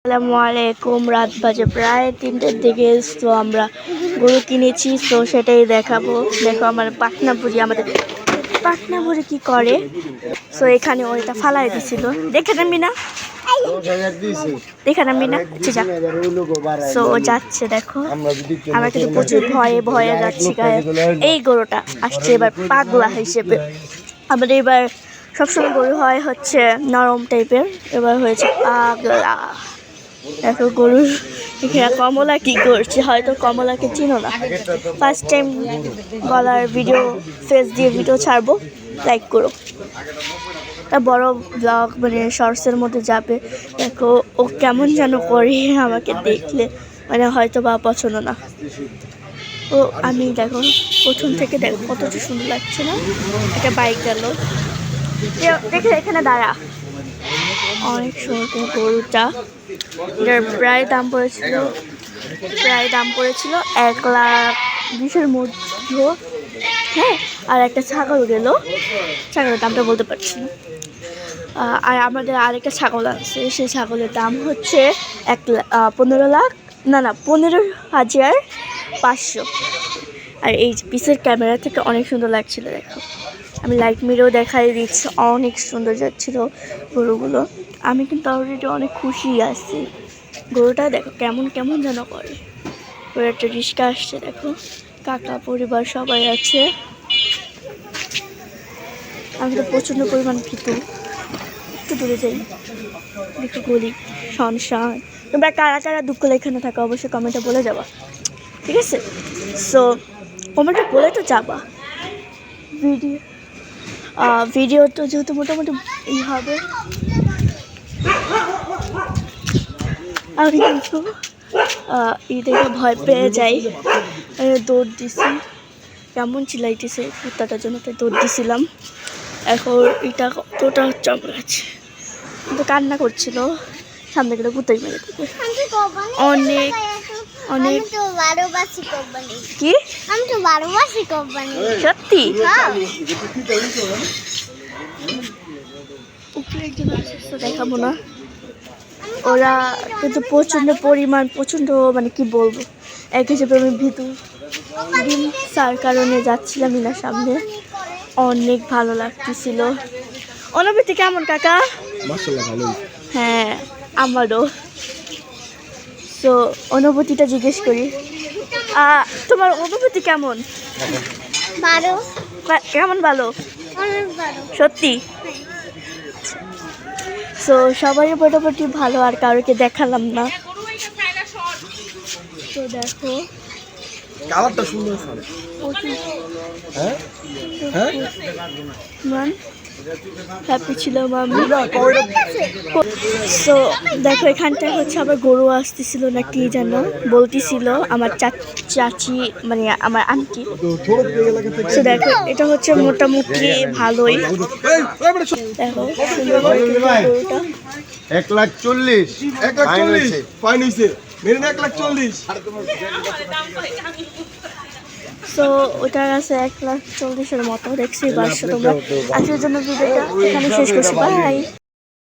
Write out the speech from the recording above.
আসসালামু আলাইকুম। রাত বাজে প্রায় 3টের দিকে। তো আমরা গরু কিনেছি, তো সেটাই দেখাবো। দেখো আমার পাটনা বুড়ি, আমাদের পাটনা বুড়ি কি করে। তো এখানে ওইটা ফালাই দিছিল, দেখে নামি না তো যাচ্ছে। দেখো আমরা কিন্তু প্রচুর ভয়ে ভয়ে যাচ্ছি। এই গরুটা আসছে এবার পাগলা হিসেবে। আমাদের এবার সবসময় গরু হয় হচ্ছে নরম টাইপের, এবার হয়েছে পাগলা। দেখো গরুর এখানে কমলা কি করছে, হয়তো কমলাকে চিনো না। ফার্স্ট টাইম গলার ভিডিও, ফেস দিয়ে ভিডিও ছাড়বো, লাইক করো। তা বড় ব্লগ মানে শর্টসের মধ্যে যাবে। দেখো ও কেমন যেন করে আমাকে দেখলে, মানে হয়তো বা পছন্দ না। ও আমি দেখো প্রথম থেকে দেখো কতটা সুন্দর লাগছে না। একটা বাইক গেল, দেখে এখানে দাঁড়া। অনেক সুন্দর গরুটা, এটার প্রায় দাম পড়েছিল 1,20,000 মধ্যে। হ্যাঁ, আর একটা ছাগল গেল, ছাগলের দামটা বলতে পারছি না। আর আমাদের আরেকটা ছাগল আছে, সেই ছাগলের দাম হচ্ছে 15,500। আর এই পিসের ক্যামেরা থেকে অনেক সুন্দর লাগছিল। দেখো আমি লাইট মিরেও দেখাই দিচ্ছি, অনেক সুন্দর যাচ্ছিল গরুগুলো। আমি কিন্তু অলরেডি অনেক খুশি আছি। গরুটা দেখো কেমন কেমন যেন করে। ওর একটা রিস্কা আসছে, দেখো কাকা পরিবার সবাই আছে। আমি তো প্রচণ্ড পরিমাণ ভীতু, একটু দূরে যাই। দেখো গলি সংসার। তোমরা কারা কারা দুঃখ এখানে থাকা অবশ্যই কমেন্টে বলে যাবা, ঠিক আছে? সো কমেন্টে বলে তো যাবা। ভিডিও তো যেহেতু মোটামুটি হবে, আমি কিন্তু দেখে ভয় পেয়ে যাই, দৌড় দিছি। কেমন চিলাইতেছে কুত্তাটার জন্য, তাই দৌড় দিছিলাম। এখন এটা কতটা চমক আছে, কিন্তু কান্না করছিল। সামনে গেলে কুত্তাই মেরে দেবে। অনেক অনেক কি সত্যি দেখাবো না। ওরা কিন্তু প্রচণ্ড মানে কি বলবো, এক হিসেবে আমি ভীতু। ডিম তার কারণে যাচ্ছিলাম না সামনে, অনেক ভালো লাগতেছিল। অনুভূতি কেমন কাকা? হ্যাঁ আমারও। তো অনুভূতিটা জিজ্ঞেস করি, তোমার অনুভূতি কেমন? কেমন ভালো? সত্যি? তো সবাই মোটামুটি ভালো, আর কারোকে দেখালাম না। তো দেখো কালারটা সুন্দর। হ্যাপি ছিলাম আমি। তো দেখো এখানটা হচ্ছে আবার গরু আসতেছিল না কি যেন বলতেছিল আমার চাচি, মানে আমার আন্টি। তো দেখো এটা হচ্ছে মোটামুটি ভালোই। দেখো গরুটা 1,40,000 ফাইন হয়েছে। মেরে 1,40,000। তো ওটার আছে 1,40,000 মতো। দেখছি বাসা। তোমরা আজকের জন্য ভিডিওটা এখানে শেষ করছি। বাই।